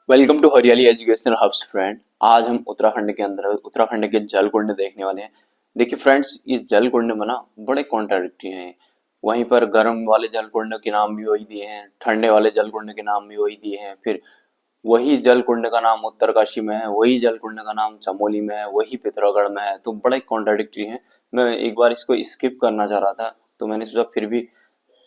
Welcome to हरियाली educational hubs friend. आज हम उत्तराखंड के जल कुंड देखने वाले हैं। देखिए फ्रेंड्स, इस जल कुंड में ना बड़े कॉन्ट्राडिक्टरी हैं। वहीं पर गर्म वाले जल कुंड के नाम भी वही दिए हैं, ठंडे वाले जल कुंड के नाम भी वही दिए हैं। फिर वही जल कुंड का नाम उत्तरकाशी में है, वही जल कुंड का नाम चमोली में है, वही पिथौरागढ़ में है। तो बड़े कॉन्ट्राडिक्टरी हैं। मैं एक बार इसको स्किप करना चाह रहा था, तो मैंने सोचा फिर भी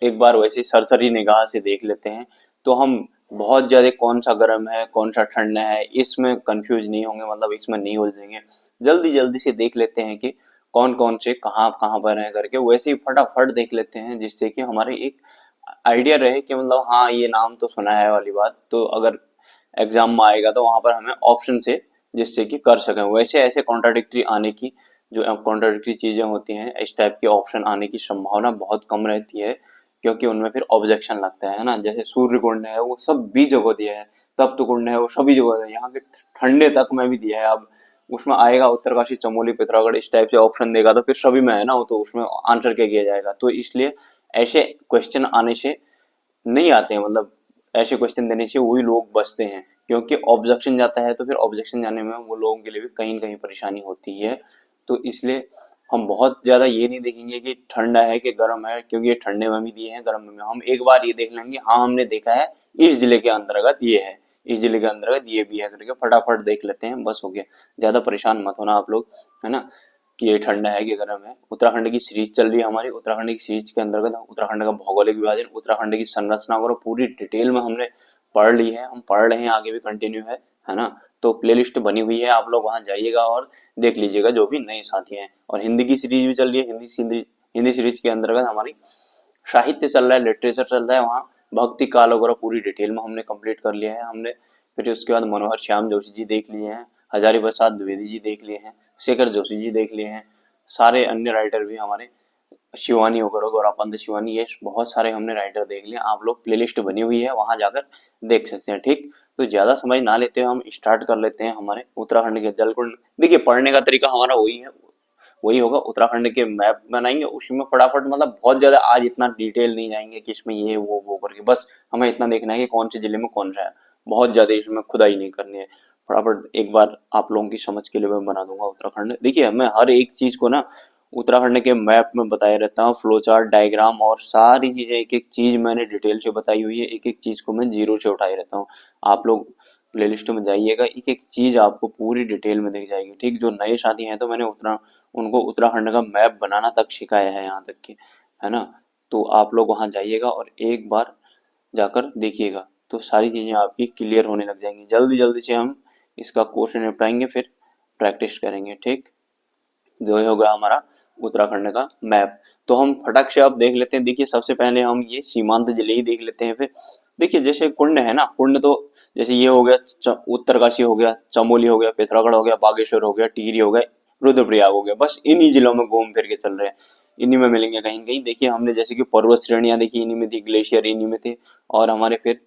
एक बार वैसे सरसरी निगाह से देख लेते हैं। तो हम बहुत ज्यादा कौन सा गर्म है कौन सा ठंडा है इसमें कंफ्यूज नहीं होंगे, मतलब इसमें नहीं उलझेंगे। जल्दी जल्दी से देख लेते हैं कि कौन कौन से कहाँ कहाँ पर है करके, वैसे ही फटाफट देख लेते हैं, जिससे कि हमारे एक आइडिया रहे कि मतलब हाँ ये नाम तो सुना है वाली बात, तो अगर एग्जाम में आएगा तो वहां पर हमें ऑप्शन से जिससे कि कर सकें। वैसे ऐसे कॉन्ट्राडिक्टरी आने की, जो कॉन्ट्राडिक्टरी चीजें होती हैं, इस टाइप के ऑप्शन आने की संभावना बहुत कम रहती है, क्योंकि उनमें फिर ऑब्जेक्शन लगता है ना। जैसे सूर्य कुंड है वो सब भी जगह दिया है, तप्त कुंड है वो सभी जगह दिया है, यहाँ के ठंडे तक में भी दिया है। अब उसमें आएगा उत्तरकाशी चमोली पिथौरागढ़ इस टाइप से ऑप्शन देगा तो फिर सभी में है ना, वो तो उसमें आंसर क्या किया जाएगा। तो इसलिए ऐसे क्वेश्चन आने से नहीं आते हैं, मतलब ऐसे क्वेश्चन देने से वही लोग बचते हैं, क्योंकि ऑब्जेक्शन जाता है तो फिर ऑब्जेक्शन जाने में वो लोगों के लिए भी कहीं न कहीं परेशानी होती है। तो इसलिए हम बहुत ज़्यादा ये नहीं देखेंगे कि ठंडा है कि गर्म है, क्योंकि ये ठंडे में भी दिए हैं, गर्म में भी। हम एक बार ये देख लेंगे, हाँ हमने देखा है इस जिले के अंतर्गत ये है, इस जिले के अंतर्गत ये भी है करके फटाफट देख लेते हैं, बस हो गया। ज़्यादा परेशान मत होना आप लोग, है ना, कि ये ठंडा है कि गर्म है। उत्तराखंड की सीरीज चल रही है हमारी। उत्तराखंड की सीरीज के अंतर्गत उत्तराखंड का भौगोलिक विभाजन, उत्तराखंड की संरचना वगैरह पूरी डिटेल में हमने पढ़ ली है, हम पढ़ रहे हैं, आगे भी कंटिन्यू है ना। तो प्लेलिस्ट बनी हुई है, आप लोग वहां जाइएगा और देख लीजिएगा, जो भी नए साथी हैं। और हिंदी की सीरीज भी चल रही है। हिंदी सीरीज के अंतर्गत हमारी साहित्य चल रहा है, लिटरेचर चल रहा है, वहाँ भक्ति काल वगैरह पूरी डिटेल में हमने कंप्लीट कर लिया है हमने। फिर उसके बाद मनोहर श्याम जोशी जी देख लिए हैं, हजारी प्रसाद द्विवेदी जी देख लिए हैं, शेखर जोशी जी देख लिए हैं, सारे अन्य राइटर भी हमारे, शिवानी वगैरह, गौरापंत शिवानी, ये बहुत सारे हमने राइटर देख लिए। आप लोग प्लेलिस्ट बनी हुई है, वहां जाकर देख सकते हैं। ठीक, तो ज्यादा समय ना लेते हुए हम स्टार्ट कर लेते हैं हमारे उत्तराखंड के जलकुंड। देखिए पढ़ने का तरीका हमारा वही है, वही होगा। उत्तराखंड के मैप बनाएंगे, उसमें फटाफट, मतलब बहुत ज्यादा आज इतना डिटेल नहीं जाएंगे कि इसमें ये वो करके, बस हमें इतना देखना है कि कौन से जिले में कौन सा है। बहुत ज्यादा इसमें खुदाई नहीं करनी है। फटाफट एक बार आप लोगों की समझ के लिए मैं बना दूंगा उत्तराखंड। देखिए मैं हर एक चीज को ना उत्तराखंड के मैप में बताया रहता हूँ, फ्लो चार्ट, डायग्राम और सारी चीजें, एक एक चीज मैंने डिटेल से बताई हुई है, एक एक चीज को मैं जीरो से उठाए रहता हूँ। आप लोग प्लेलिस्ट में जाइएगा, एक एक चीज आपको पूरी डिटेल में दिख जाएगी। ठीक, जो नए साथी हैं तो मैंने उतना उनको उत्तराखंड का मैप बनाना तक सिखाया है, यहाँ तक कि, है ना। तो आप लोग वहां जाइएगा और एक बार जाकर देखिएगा, तो सारी चीजें आपकी क्लियर होने लग जाएंगी। जल्दी जल्दी से हम इसका कोर्स निपटाएंगे, फिर प्रैक्टिस करेंगे। ठीक, जो ये होगा हमारा उत्तराखंड का मैप। तो हम फटक से अब देख लेते हैं। देखिए सबसे पहले हम ये सीमांत जिले ही देख लेते हैं। फिर देखिए जैसे कुंड है ना, कुंड तो जैसे ये हो गया उत्तरकाशी हो गया, चमोली हो गया, पिथौरागढ़ हो गया, बागेश्वर हो गया, टिहरी हो गया, रुद्रप्रयाग हो गया, बस इन्हीं जिलों में घूम फिर के चल रहे हैं। इन्हीं में मिलेंगे कहीं कहीं। देखिए हमने जैसे कि पर्वत श्रेणियां देखी, इन्हीं में थी, ग्लेशियर इन्हीं में थे। और हमारे फिर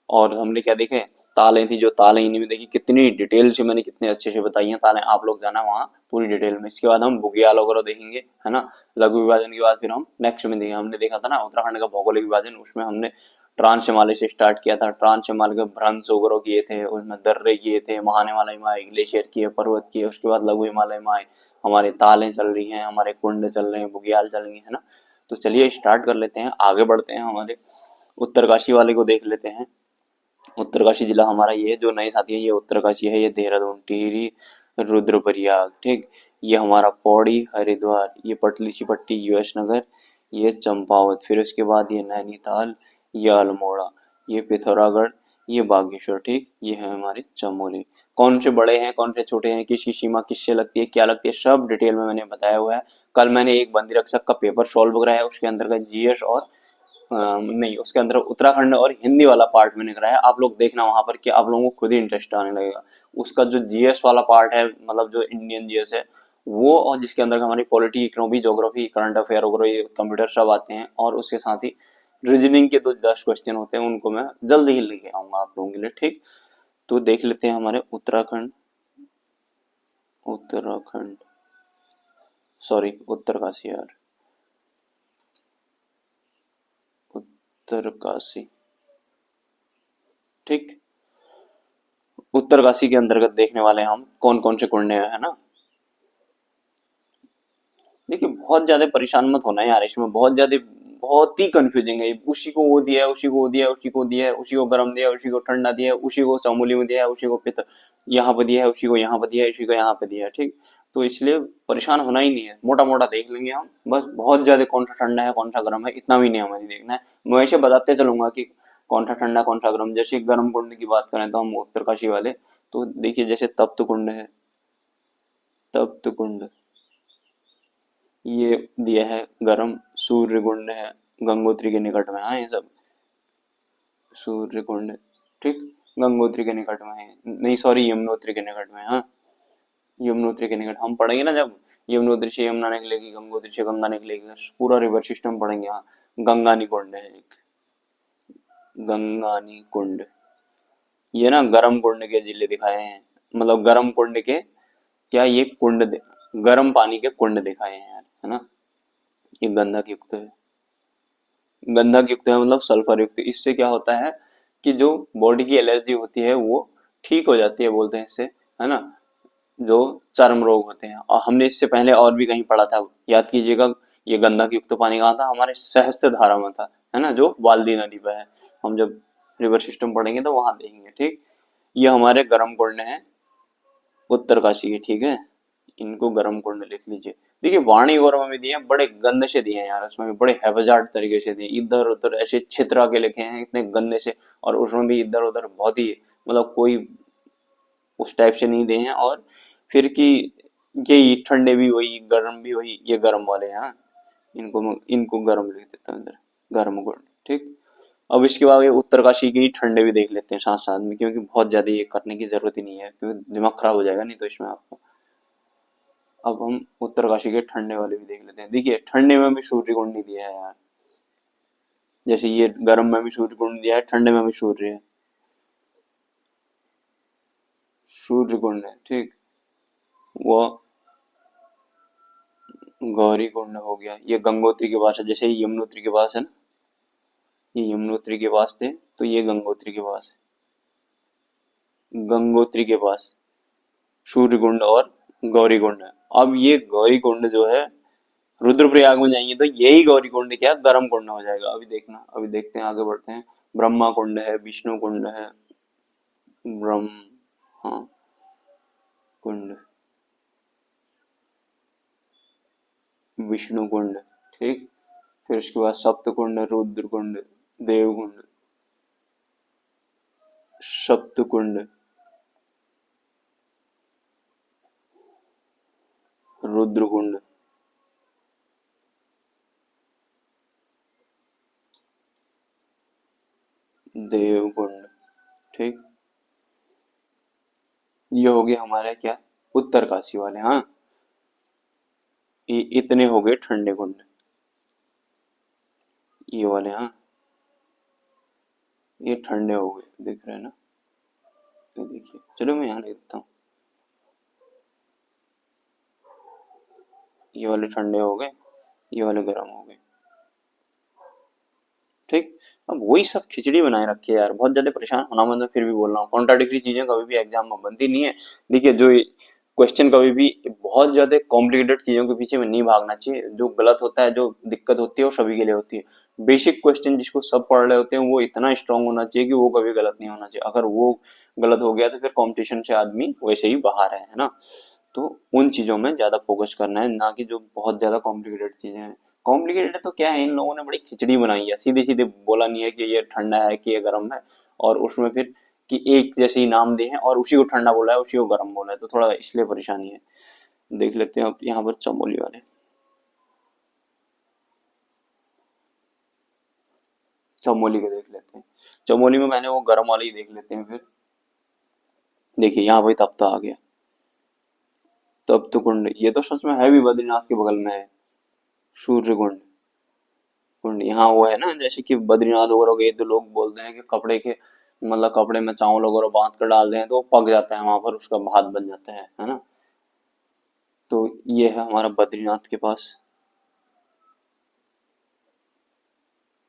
और हमने क्या देखे, तालें थी, जो तालें इन्हीं में देखी, कितनी डिटेल से मैंने कितने अच्छे से बताई हैं तालें। आप लोग जाना वहाँ पूरी डिटेल में। इसके बाद हम बुग्याल वगैरह देखेंगे, है ना। लघु विभाजन के बाद फिर हम नेक्स्ट में देखेंगे, हमने देखा था ना उत्तराखंड का भौगोलिक विभाजन, उसमें हमने ट्रांस हिमालय से स्टार्ट किया था। ट्रांस हिमालय के भ्रंश वगैरह किए थे, उसमें दर्रे किए थे, महान हिमालय में आए, ग्लेशियर किए, पर्वत किए। उसके बाद लघु हिमालय में आए, हमारे तालें चल रही हैं, हमारे कुंड चल रहे हैं, बुग्याल चल रही है ना। तो चलिए स्टार्ट कर लेते हैं, आगे बढ़ते हैं, हमारे उत्तरकाशी वाले को देख लेते हैं। उत्तरकाशी जिला हमारा ये जो नए साथी है, ये उत्तरकाशी है, ये देहरादून, टिहरी, रुद्रप्रयाग। ठीक, ये हमारा पौड़ी, हरिद्वार, ये पटली पट्टी, यूएस नगर, ये चंपावत, फिर उसके बाद ये नैनीताल, ये अल्मोड़ा, ये पिथौरागढ़, ये बागेश्वर। ठीक, ये है हमारे चमोली। कौन से बड़े हैं कौन से छोटे हैं, किसकी सीमा किससे लगती है, क्या लगती है, सब डिटेल में मैंने बताया हुआ है। कल मैंने एक बंदी रक्षक का पेपर सॉल्व कराया, उसके अंतर्गत जीएस और नहीं, उसके अंदर उत्तराखंड और हिंदी वाला पार्ट मैंने कराया। आप लोग देखना वहां पर कि आप लोगों को खुद ही इंटरेस्ट आने लगेगा। उसका जो जीएस वाला पार्ट है, मतलब जो इंडियन जीएस है वो, और जिसके अंदर हमारी polity, economy, geography, current affair वगैरह, ये कंप्यूटर सब आते हैं। और उसके साथ ही रीजनिंग के तो 10 क्वेश्चन होते हैं, उनको मैं जल्दी ही लेके आऊंगा आप लोगों के लिए। ठीक, तो देख लेते हैं हमारे उत्तराखंड, उत्तराखंड, सॉरी उत्तरकाशी यार, उत्तरकाशी। ठीक, उत्तरकाशी के अंतर्गत देखने वाले हैं हम कौन कौन से कुंड है ना। देखिए बहुत ज्यादा परेशान मत होना यार, इसमें बहुत ही कंफ्यूजिंग है। उसी को वो दिया है, उसी को वो दिया है, उसी को दिया है, उसी को गर्म दिया है, उसी को ठंडा दिया है, उसी को चमोली में दिया है, उसी को पित्त यहाँ पे दिया है, उसी को यहाँ पे दिया है, उसी को यहाँ पे दिया है। ठीक, तो इसलिए परेशान होना ही नहीं है, मोटा मोटा देख लेंगे हम बस। बहुत ज्यादा कौन सा ठंडा है कौन सा गर्म है इतना भी नहीं हमें देखना है। मैं वैसे बताते चलूंगा कि कौन सा ठंडा कौन सा गर्म। जैसे गर्म कुंड की बात करें तो हम उत्तरकाशी वाले, तो देखिए जैसे तप्त कुंड है, तप्त कुंड ये दिया है गरम। सूर्य कुंड है गंगोत्री के निकट में, हाँ ये सब सूर्य कुंड, ठीक, गंगोत्री के निकट में है, नहीं सॉरी यमुनोत्री के निकट में, हाँ यमुनोत्री के निकट। हम पढ़ेंगे ना जब यमुनोत्री से यमुना निकलेगी, गंगोत्री से गंगा निकलेगी, पूरा रिवर सिस्टम पढ़ेंगे। हाँ गंगानी कुंड है एक, गंगानी कुंड, ये ना गर्म कुंड के जिले दिखाए हैं, मतलब गर्म कुंड के क्या ये गर्म पानी के कुंड दिखाए हैं यार, है ना। ये गंधक युक्त है, गंधक युक्त है मतलब सल्फर युक्त। इससे क्या होता है कि जो बॉडी की एलर्जी होती है वो ठीक हो जाती है बोलते हैं इससे, है ना। जो चर्म रोग होते हैं, और हमने इससे पहले और भी कहीं पढ़ा था, याद कीजिएगा। ये गंधक युक्त पानी कहाँ था, हमारे सहस्त्र धारा में था, है ना, जो बाल्दी नदी पर है। हम जब रिवर सिस्टम पढ़ेंगे तो वहां देखेंगे। ठीक, ये हमारे गर्म कुंड है उत्तरकाशी के, ठीक है, इनको गर्म कुंड लिख लीजिए। देखिए वाणी गौरव में दिए हैं, बड़े गंदे से दिए हैं यार, उसमें भी बड़े हैवजार्ड तरीके से दिए, इधर उधर ऐसे छितरा के लिखे हैं इतने गंदे से, और उसमें भी इधर उधर बहुत ही मतलब कोई उस टाइप से नहीं दिए हैं। और फिर कि यही ठंडे भी वही गर्म भी वही, ये गर्म वाले हैं, हाँ इनको गर्म लिख देता हूँ इधर, गर्म कुंड। ठीक, अब इसके बाद ये उत्तरकाशी की ठंडे भी देख लेते हैं साथ साथ में, क्योंकि बहुत ज्यादा ये करने की जरूरत ही नहीं है, क्योंकि दिमाग खराब हो जाएगा नहीं तो इसमें आपका। अब हम उत्तरकाशी के ठंडे वाले भी देख लेते हैं। देखिए ठंडे में भी सूर्य कुंड नहीं दिया है यार, जैसे ये गर्म में भी सूर्य कुंड दिया है, ठंडे में भी सूर्य है, सूर्य कुंड है, ठीक। वो गौरी कुंड हो गया, ये गंगोत्री के पास है, जैसे ये यमुनोत्री के पास है ना, ये यमुनोत्री के पास थे तो ये गंगोत्री के पास है, गंगोत्री के पास सूर्य कुंड और गौरी कुंड है। अब ये गौरी कुंड जो है रुद्रप्रयाग में जाएंगे तो यही गौरी कुंड क्या गर्म कुंड हो जाएगा। अभी देखना, अभी देखते हैं, आगे बढ़ते हैं। ब्रह्मा कुंड है, विष्णु कुंड है, ब्रह्म, हाँ कुंड, विष्णु कुंड, ठीक। फिर उसके बाद सप्त कुंड, रुद्र कुंड, देव कुंड, सप्त कुंड, रुद्र कुंड, देव कुंड, ठीक। ये हो गए हमारे क्या उत्तरकाशी वाले, हाँ ये इतने हो गए ठंडे कुंड, ये वाले, हाँ ये ठंडे हो गए, दिख रहे हैं ना, ये देखिए, चलो मैं यहाँ लिख देता हूँ, ये वाले ठंडे हो गए, ये वाले गर्म हो गए, ठीक। अब वही सब खिचड़ी बनाए रखी है यार, बहुत ज्यादा परेशान होना, मतलब फिर भी बोल रहा हूँ कॉन्ट्राडिक्टरी चीजें कभी भी एग्जाम में बनती नहीं है। देखिए जो क्वेश्चन कभी भी बहुत ज्यादा कॉम्प्लिकेटेड चीजों के पीछे में नहीं भागना चाहिए। जो गलत होता है, जो दिक्कत होती है वो सभी के लिए होती है। बेसिक क्वेश्चन जिसको सब पढ़ रहे होते हैं वो इतना स्ट्रांग होना चाहिए कि वो कभी गलत नहीं होना चाहिए। अगर वो गलत हो गया तो फिर कंपटीशन से आदमी वैसे ही बाहर है ना। तो उन चीजों में ज्यादा फोकस करना है, ना कि जो बहुत ज्यादा कॉम्प्लिकेटेड चीजें हैं। कॉम्प्लिकेटेड तो क्या है, इन लोगों ने बड़ी खिचड़ी बनाई है, सीधे सीधे बोला नहीं है कि ये ठंडा है कि ये गर्म है, और उसमें फिर कि एक जैसे ही नाम दिए हैं और उसी को ठंडा बोला है उसी को गर्म बोला है, तो थोड़ा इसलिए परेशानी है। देख लेते हैं अब यहाँ पर चमोली वाले, चमोली के देख लेते हैं। चमोली में मैंने वो गर्म वाले ही देख लेते हैं फिर। देखिए यहाँ भाई तप्त आ गया, तप्त कुंड, ये तो सच में है भी बद्रीनाथ के बगल में है। सूर्य कुंड, कुंड यहाँ वो है ना, जैसे कि बद्रीनाथ वगैरह गए तो लोग बोलते हैं कि कपड़े के मतलब कपड़े में चावल वगैरह बांध कर डाल दें तो वो पक जाता है वहां पर, उसका भात बन जाता है ना। तो ये है हमारा बद्रीनाथ के पास,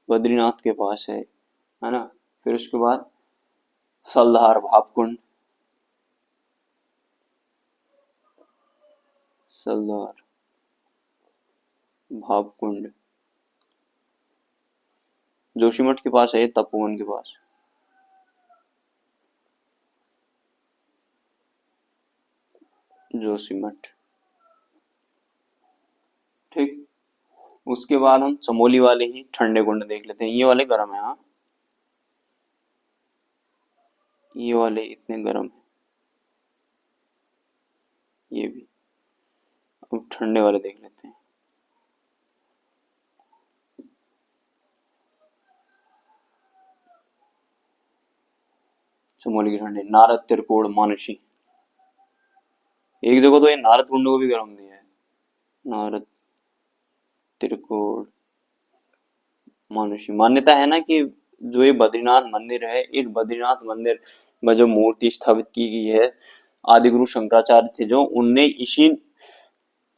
बद्रीनाथ के पास है ना। फिर उसके बाद सलधार भाप कुंड, सलदार, भापकुंड, जोशीमठ के पास है, तपोवन के पास। जोशीमठ, ठीक। उसके बाद हम चमोली वाले ही ठंडे कुंड देख लेते हैं। ये वाले गर्म है, हाँ, ये वाले इतने गर्म है, ये भी। अब ठंडे वाले देख लेते हैं। चमोली की ठंडे, नारद, त्रिकोण, मानसी। एक जगह तो ये नारद कुंड को भी गर्म दिया है। नारद, त्रिकोण, मानुषी। मान्यता है ना कि जो ये बद्रीनाथ मंदिर है, इस बद्रीनाथ मंदिर में जो मूर्ति स्थापित की गई है, आदि गुरु शंकराचार्य थे जो, उनने इसी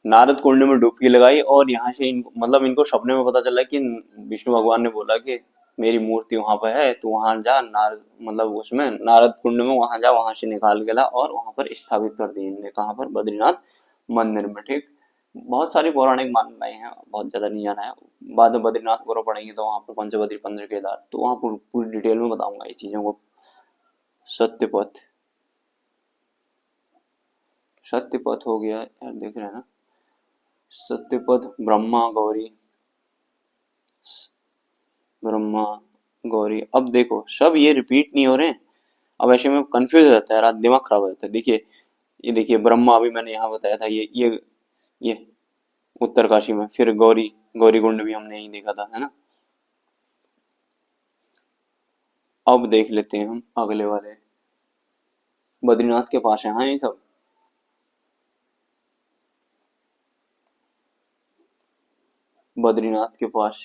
नारद कुंड में डुबकी लगाई, और यहाँ से मतलब इनको सपने में पता चला कि विष्णु भगवान ने बोला कि मेरी मूर्ति वहां पर है, तो वहां जा, नारद मतलब उसमें नारद कुंड में वहां जा, वहां से निकाल के ला और वहां पर स्थापित कर दी इनने। कहाँ पर? बद्रीनाथ मंदिर में, ठीक। बहुत सारी पौराणिक मान्यताएं हैं, बहुत ज्यादा नहीं जाना है। बाद में बद्रीनाथ गौरव पढ़ेंगे तो वहां पर पंचबद्री, पंच केदार, तो वहां पूरी डिटेल में बताऊंगा ये चीजों को। सत्यपथ, सत्यपथ हो गया यार, देख रहे हैं ना, सत्यपथ, ब्रह्मा गौरी, ब्रह्मा गौरी। अब देखो सब ये रिपीट नहीं हो रहे हैं, अब ऐसे में कंफ्यूज हो जाता है यार, दिमाग खराब हो जाता है। देखिए, ये देखिए ब्रह्मा अभी मैंने यहाँ बताया था, ये उत्तरकाशी में। फिर गौरी, गौरी कुंड भी हमने यही देखा था, है ना। अब देख लेते हैं हम अगले वाले, बद्रीनाथ के पास है, हाँ ये सब। बद्रीनाथ के पास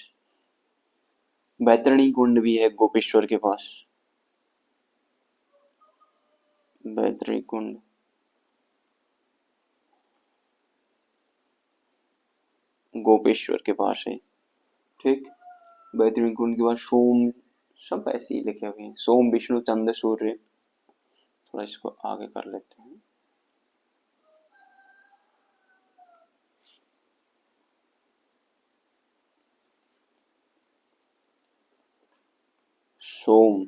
बैतरणी कुंड भी है, गोपेश्वर के पास। बैतरणी कुंड, गोपेश्वर के पास है, ठीक। बैतरणी कुंड के पास सोम, सब ऐसे ही लिखे हुए हैं, सोम, विष्णु, चंद्र, सूर्य। थोड़ा इसको आगे कर लेते हैं। सोम,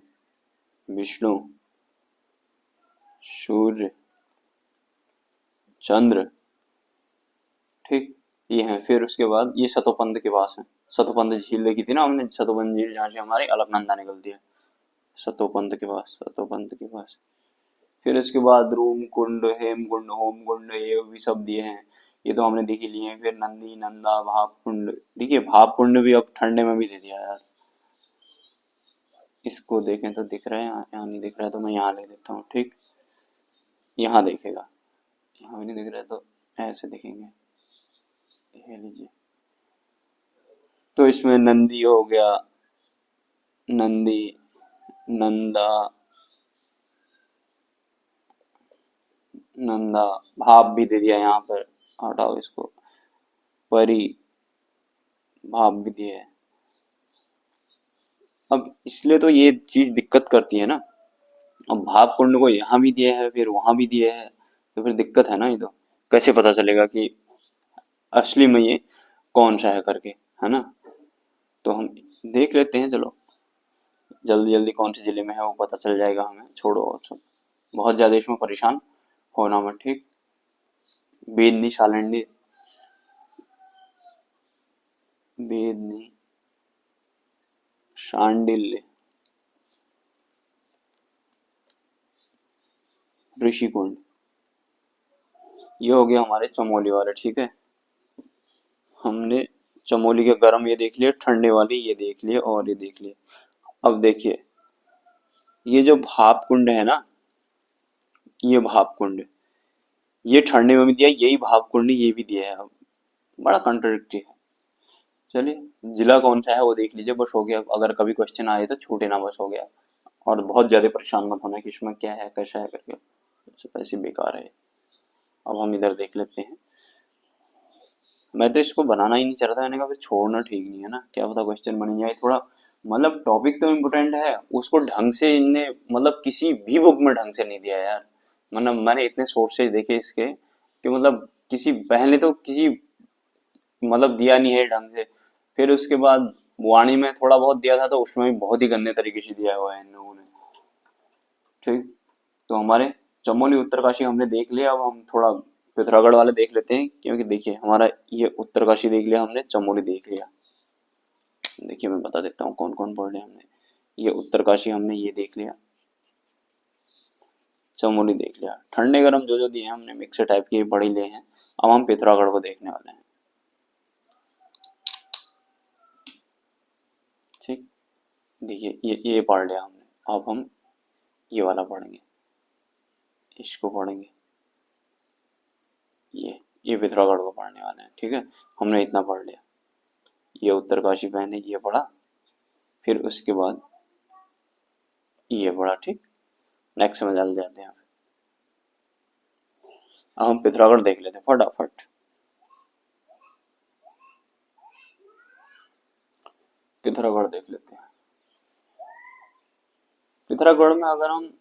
विष्णु, सूर्य, चंद्र, ठीक, ये है। फिर उसके बाद ये सतोपंथ के पास है। सतोपंथ झील देखी थी ना हमने, सतोपंथ झील जहाँ से हमारी अलकनंदा निकलती है, सतोपंथ के पास, सतोपंथ के पास। फिर इसके बाद रूम कुंड, हेम कुंड, होम कुंड, ये भी सब दिए हैं, ये तो हमने देख ही लिए हैं। फिर नंदी, नंदा, भाप कुंड। देखिए भाप कुंड भी अब ठंडे में भी दे दिया यार। इसको देखें तो दिख रहा है, यहाँ नहीं दिख रहा है तो मैं यहाँ ले देता हूँ, ठीक। यहाँ देखेगा, यहाँ भी नहीं दिख रहा है तो ऐसे दिखेंगे, ये लीजिए। तो इसमें नंदी हो गया, नंदी, नंदा, नंदा, भाप भी दे दिया यहाँ पर, हटाओ इसको, परी, भाप भी दिया है। अब इसलिए तो ये चीज दिक्कत करती है ना। अब भाप कुंड को यहाँ भी दिया है, फिर वहां भी दिया है, तो फिर दिक्कत है ना। ये तो कैसे पता चलेगा कि असली में ये कौन सा है करके, है ना। तो हम देख लेते हैं, चलो जल्दी जल्दी कौन से जिले में है वो पता चल जाएगा हमें। छोड़ो और सब, बहुत ज्यादा इसमें परेशान होना मत, ठीक। बेदनी, शालंडी, बेदनी, शांडिल्य, ऋषिकुंड, ये हो गया हमारे चमोली वाले, ठीक है। हमने चमोली के गर्म ये देख लिए, ठंडे वाले ये देख लिए, और ये देख लिए। अब देखिए, ये जो भाप कुंड है ना, ये भाप कुंड, ये ठंडे में भी दिया, यही भाप कुंड ये भी दिया है। अब बड़ा कंट्राडिक्टरी है। चलिए जिला कौन सा है वो देख लीजिए, बस हो गया। अगर कभी क्वेश्चन आए तो छूटे ना, बस हो गया। और बहुत ज्यादा परेशान मत होना कि इसमें क्या है कैसा है करके, सब ऐसे बेकार है। अब हम इधर देख लेते हैं। मैं तो इसको बनाना ही नहीं चाह रहा था, मैंने कहा फिर छोड़ना ठीक नहीं है ना, क्या पता क्वेश्चन बन जाए थोड़ा। मतलब टॉपिक तो इम्पोर्टेंट है, उसको ढंग से इनने मतलब किसी भी बुक में ढंग से नहीं दिया यार। मतलब मैंने इतने सोर्सेज देखे इसके कि मतलब किसी पहले तो किसी मतलब दिया नहीं है ढंग से। फिर उसके बाद वाणी में थोड़ा बहुत दिया था तो उसमें भी बहुत ही गंदे तरीके से दिया हुआ है इन लोगों ने। ठीक। तो हमारे चमोली उत्तरकाशी हमने देख लिया। अब हम थोड़ा पिथौरागढ़ वाले देख लेते हैं, क्योंकि देखिए हमारा ये उत्तरकाशी देख लिया हमने, चमोली देख लिया। देखिए मैं बता देता हूँ कौन कौन पढ़ लिया हमने। ये उत्तरकाशी हमने ये देख लिया, चमोली देख लिया। ठंडे गर्म जो जो दिए हैं हमने मिक्स टाइप के पढ़ ही लिए हैं। अब हम पिथौरागढ़ को देखने वाले हैं। ठीक। देखिए ये पढ़ लिया हमने। अब हम ये वाला पढ़ेंगे, इसको पढ़ेंगे। ये पिथौरागढ़ को पढ़ने वाले हैं। ठीक है, हमने इतना पढ़ लिया। ये उत्तरकाशी पहने ये पढ़ा, फिर उसके बाद ये पढ़ा। ठीक। नेक्स्ट में चल जाते हैं। अब हम पिथौरागढ़ देख लेते हैं फटाफट। पिथौरागढ़ देख लेते हैं। पिथौरागढ़ में अगर हम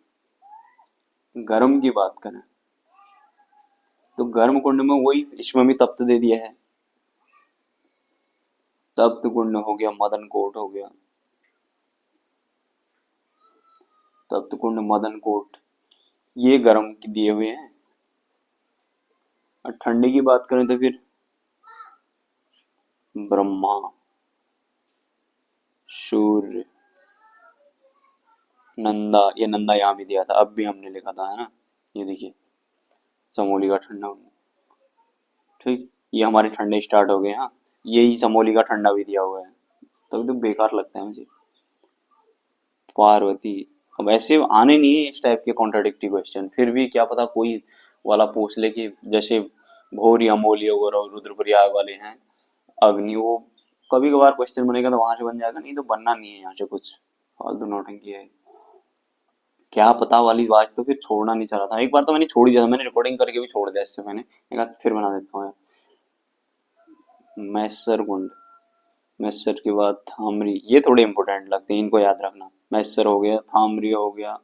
गर्म की बात करें तो गर्म कुंड में वही, इसमें भी तप्त दे दिया है। तप्त कुंड हो गया, मदन कोट हो गया। तप्त कुंड, मदन कोट, ये गर्म की दिए हुए हैं। और ठंडे की बात करें तो फिर ब्रह्मा, सूर्य, नंदा। ये नंदा यहाँ भी दिया था, अब भी हमने लिखा था, है ना। ये देखिए चमोली का ठंडा। ठीक। ये हमारे ठंडे स्टार्ट हो गए। हाँ, यही चमोली का ठंडा भी दिया हुआ है। तो बेकार लगता है मुझे। पार्वती। अब ऐसे आने नहीं है इस टाइप के कॉन्ट्राडिक्टी क्वेश्चन, फिर भी क्या पता कोई वाला पूछ ले कि जैसे भोर या मोली और रुद्रप्रयाग वाले हैं, अग्नि, वो कभी कभार क्वेश्चन बनेगा तो वहां से बन जाएगा, नहीं तो बनना नहीं है यहाँ से कुछ। फालतू नौटंकी है। क्या पता वाली बात तो फिर छोड़ना नहीं चाह रहा था। एक बार तो मैंने छोड़ ही दिया था, मैंने रिकॉर्डिंग करके भी छोड़ दिया इससे। मैंने कहा फिर बना देता हूँ। मैसर कुंड, मैसर के बाद थामरी, ये थोड़े इंपॉर्टेंट लगते हैं, इनको याद रखना। मैसर हो गया, थामरी हो गया,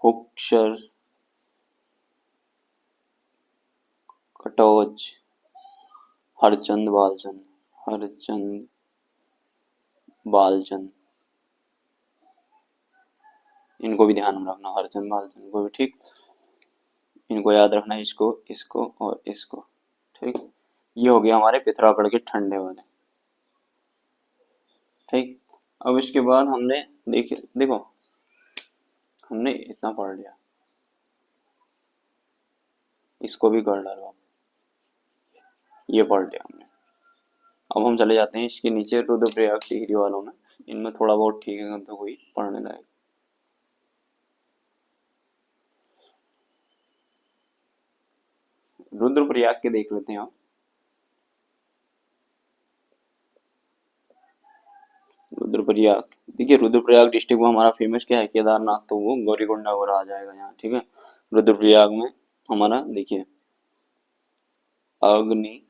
हुक्सर, कटोच, हरचंद बालचंद, हरचंद बालचंद, इनको भी ध्यान में रखना, हरचंद बालचंद को भी। ठीक। इनको याद रखना, इसको, इसको और इसको। ठीक। ये हो गया हमारे पिथौरागढ़ के ठंडे वाले। ठीक। अब इसके बाद हमने देखो हमने इतना पढ़ लिया, इसको भी कर डालो। ये पढ़ लिया हमने। अब हम चले जाते हैं इसके नीचे रुद्रप्रयाग टिहरी वालों में। इनमें थोड़ा बहुत ठीक है तो कोई पढ़ने लायक। रुद्रप्रयाग के देख लेते हैं हम। रुद्रप्रयाग, देखिए रुद्रप्रयाग डिस्ट्रिक्ट में हमारा फेमस क्या है, केदारनाथ, तो वो गौरीकुंडा वगैरह आ जाएगा यहाँ। ठीक है। रुद्रप्रयाग में हमारा देखिए अग्नि,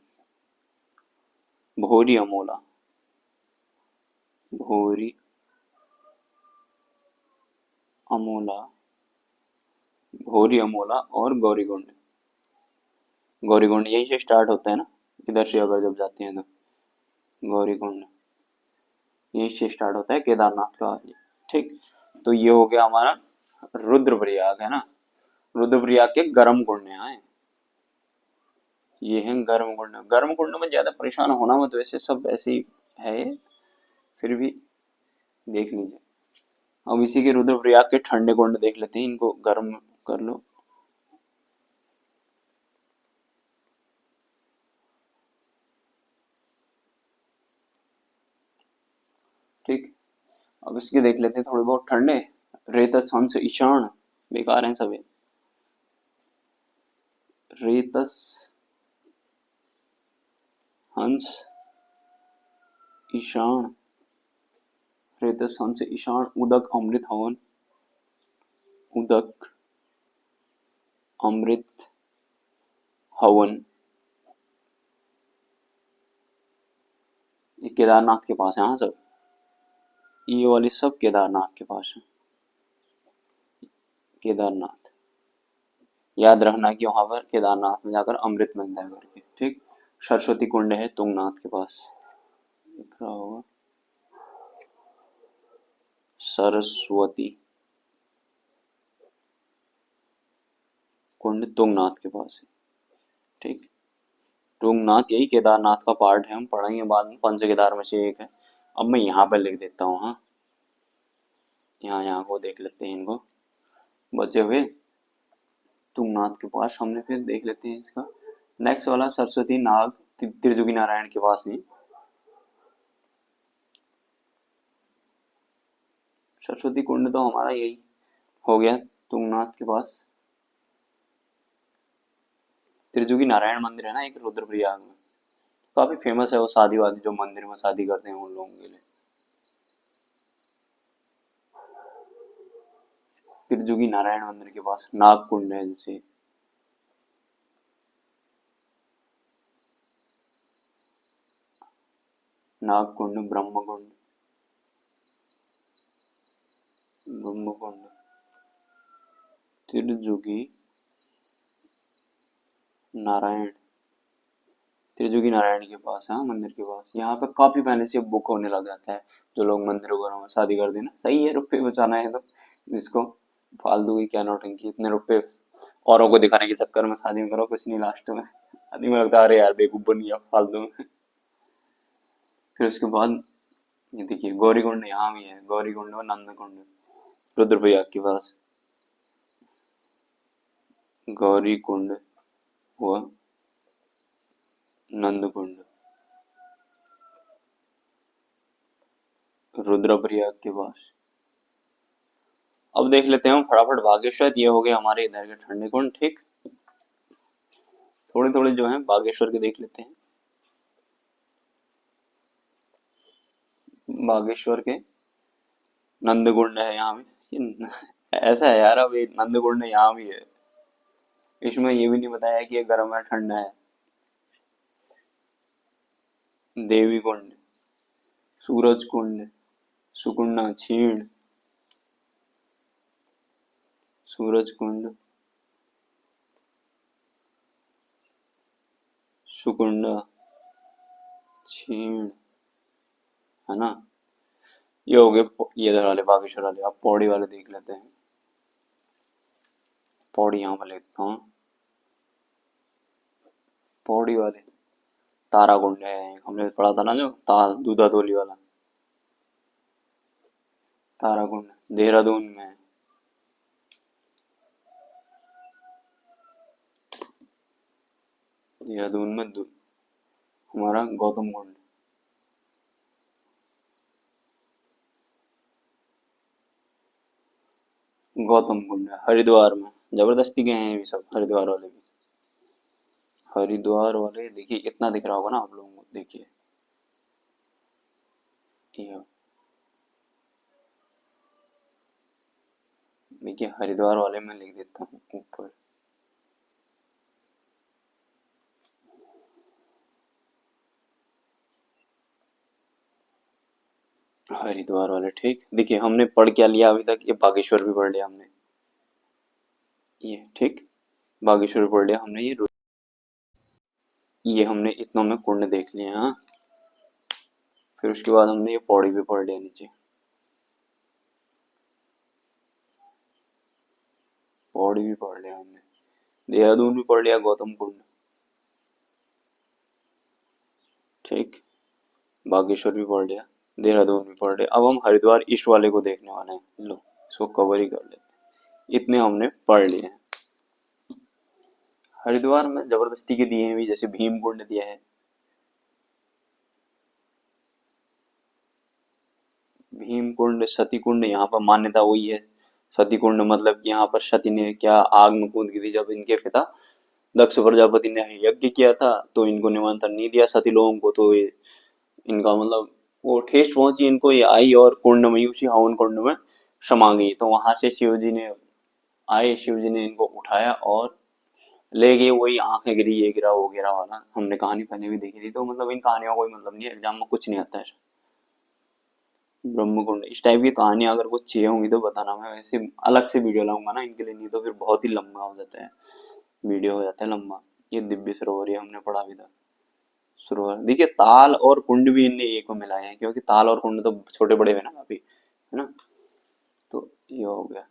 भोरी अमोला, भोरी अमोला, भोरी अमोला और गौरीकुंड। गौरीकुंड यहीं से स्टार्ट होता है ना, इधर से अगर जब जाते हैं तो गौरीकुंड यहीं से स्टार्ट होता है केदारनाथ का। ठीक। तो ये हो गया हमारा रुद्रप्रयाग, है ना। रुद्रप्रयाग के गर्म कुंड यहाँ है। ये है गर्म कुंड। गर्म कुंड में ज्यादा परेशान होना मत, वैसे सब ऐसे ही है, फिर भी देख लीजिए। अब इसी के रुद्रप्रयाग के ठंडे कुंड देख लेते हैं, इनको गर्म कर लो। ठीक। अब इसके देख लेते हैं थोड़े बहुत ठंडे। रेतस, हंस, ईशान, बेकार हैं सभी। रेतस, हंस, ईशान, रेतस, हंस, ईशान, उदक, अमृत, हवन, उदक, अमृत, हवन। ये केदारनाथ के पास है। हाँ सब, ये वाली सब केदारनाथ के पास है। केदारनाथ, याद रखना कि वहां पर केदारनाथ में जाकर अमृत मिलता है करके, ठीक। सरस्वती कुंड है तुंगनाथ के पास, दिख रहा होगा, सरस्वती कुंड तुंगनाथ के पास है, ठीक। तुंगनाथ यही केदारनाथ का पार्ट है, हम पढ़ेंगे बाद में, पंच केदार में से एक है। अब मैं यहाँ पर लिख देता हूँ, हाँ, यहाँ यहाँ को देख लेते हैं इनको, बचे हुए तुंगनाथ के पास। हमने फिर देख लेते हैं इसका नेक्स्ट वाला, सरस्वती नाग त्रिजुगी नारायण के पास है। सरस्वती कुंड तो हमारा यही हो गया तुंगनाथ के पास। त्रिजुगी नारायण मंदिर है ना एक रुद्रप्रयाग में, काफी फेमस है वो, शादी वादी जो मंदिर में शादी करते हैं उन लोगों के लिए। त्रिजुगी नारायण मंदिर के पास नाग कुंड है, जैसे नाग कुंड, ब्रह्म कुंड, ब्रह्म कुंड, त्रिजुगी नारायण, त्रिजुगी नारायण के पास है, हाँ, मंदिर के पास। यहाँ पे काफी पहले से बुक होने लग जाता है, जो लोग मंदिर वगैरह में शादी कर देना, सही है, रुपये बचाना है तो जिसको, फालतू की क्या नौटंकी, इतने रुपए औरों को दिखाने के चक्कर में शादी में करो, कुछ नहीं लास्ट में आदमी में लगता है अरे यार बेवकूफ बन गया फालतू में। फिर उसके बाद ये देखिए गौरीकुंड यहाँ भी है, गौरीकुंड और नंदकुंड रुद्रप्रयाग के पास, गौरीकुंड व नंदकुंड रुद्रप्रयाग के पास। अब देख लेते हैं हम फटाफट बागेश्वर, ये हो गए हमारे इधर के ठंडे कुंड, ठीक। थोड़े थोड़े जो हैं बागेश्वर के देख लेते हैं। बागेश्वर के नंदकुंड है यहाँ भी, ऐसा है यार, अब ये नंदकुंड यहाँ भी है, इसमें ये भी नहीं बताया कि ये गर्म है ठंडा है। देवी कुंड, सूरज कुंड, सुकुंडा छीण, सूरज कुंड, सुकुंडा छीण, है ना। ये हो गए ये इधर वाले बागेश्वर वाले। अब पौड़ी वाले देख लेते हैं, पौड़ी यहाँ पर लेता हूँ, पौड़ी वाले तारा कुंड है, हमने पढ़ा था ना जो दूधा धोली वाला, तारा कुंड देहरादून में है। देहरादून में हमारा गौतम कुंड, गौतम कुंड है हरिद्वार में, जबरदस्ती गए हैं ये सब हरिद्वार वाले भी। हरिद्वार वाले देखिए इतना दिख रहा होगा ना आप लोगों को, देखिए ये देखिए हरिद्वार वाले में लिख देता हूँ ऊपर, हरिद्वार वाले, ठीक। देखिए हमने पढ़ क्या लिया अभी तक, ये बागेश्वर भी पढ़ लिया हमने, ये ठीक, बागेश्वर भी पढ़ लिया हमने, ये हमने इतनों में कुंड देख लिए, हाँ। फिर उसके बाद हमने ये पौड़ी भी पढ़ लिया नीचे, पौड़ी भी पढ़ लिया हमने, देहरादून भी पढ़ लिया, गौतम कुंड, ठीक, बागेश्वर भी पढ़ लिया, देहरादून भी पढ़ लिया। अब हम हरिद्वार ईस्ट वाले को देखने वाले हैं, लो इसको कवर ही कर लेते हैं, इतने हमने पढ़ लिए हैं। हरिद्वार में जबरदस्ती के दिए हैं भी, जैसे भीम कुंड दिया है, भीम कुंड, सती कुंड, यहाँ पर मान्यता वही है, सती कुंड मतलब कि यहाँ पर सती ने क्या आग में कूद गई थी, जब इनके पिता दक्ष प्रजापति ने यज्ञ किया था तो इनको निमंत्रण नहीं दिया सती लोगों को, तो ये इनका मतलब वो ठेस पहुंची इनको, ये आई और कुंड में, उसी हवन कुंड में समा गई। तो वहां से शिव जी ने आए, शिव जी ने इनको उठाया और ले गए, वही आंखें गिरी ये गिरा वो गिरा वाला, हमने कहानी पहले भी देखी थी। तो मतलब इन कहानियों का कोई मतलब नहीं है, एग्जाम में कुछ नहीं आता है। ब्रह्मकुंड इस टाइप की कहानियां अगर कुछ चाहिए होंगी तो बताना, मैं वैसे अलग से वीडियो लाऊंगा ना इनके लिए, नहीं तो फिर बहुत ही लंबा हो जाता है। वीडियो हो जाता है लंबा। ये दिव्य सरोवर, ये हमने पढ़ा भी था। सरोवर देखिए, ताल और कुंड भी इनने एक में मिलाए हैं, क्योंकि ताल और कुंड तो छोटे बड़े हुए ना काफी, है ना। तो ये हो गया।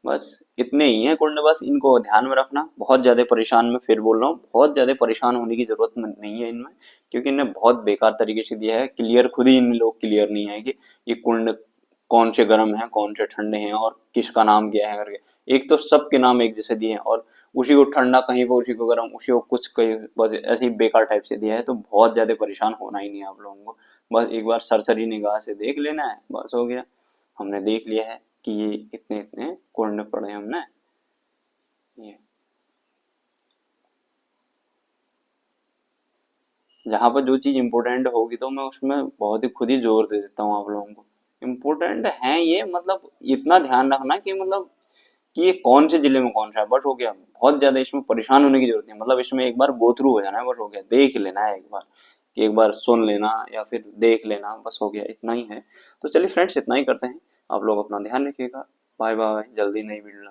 बस इतने ही हैं कुंड, बस इनको ध्यान में रखना। बहुत ज्यादा परेशान, मैं फिर बोल रहा हूँ, बहुत ज्यादा परेशान होने की जरूरत नहीं है इनमें, क्योंकि इन्हें बहुत बेकार तरीके से दिया है। क्लियर खुद ही इन लोग क्लियर नहीं है कि ये कुंड कौन से गर्म हैं, कौन से ठंडे हैं, और किसका नाम क्या है करके। एक तो सबके नाम एक जैसे दिए हैं, और उसी को ठंडा कहीं पर, उसी को गर्म, उसी को कुछ कहीं, बस ऐसे ही बेकार टाइप से दिया है। तो बहुत ज्यादा परेशान होना ही नहीं है आप लोगों को। बस एक बार सरसरी निगाह से देख लेना है, बस हो गया। हमने देख लिया है कि ये इतने इतने कोड पढ़े हमने। ये जहाँ पर जो चीज इंपॉर्टेंट होगी तो मैं उसमें बहुत ही खुद ही जोर दे देता हूँ आप लोगों को। इम्पोर्टेंट है ये, मतलब इतना ध्यान रखना कि मतलब कि ये कौन से जिले में कौन सा है, बस हो गया। बहुत ज्यादा इसमें परेशान होने की जरूरत नहीं, मतलब इसमें एक बार गो थ्रू हो जाना है, बस हो गया। देख लेना है एक बार, कि एक बार सुन लेना या फिर देख लेना, बस हो गया, इतना ही है। तो चलिए फ्रेंड्स, इतना ही करते हैं। आप लोग अपना ध्यान रखिएगा। बाय बाय, जल्दी नई वीडियो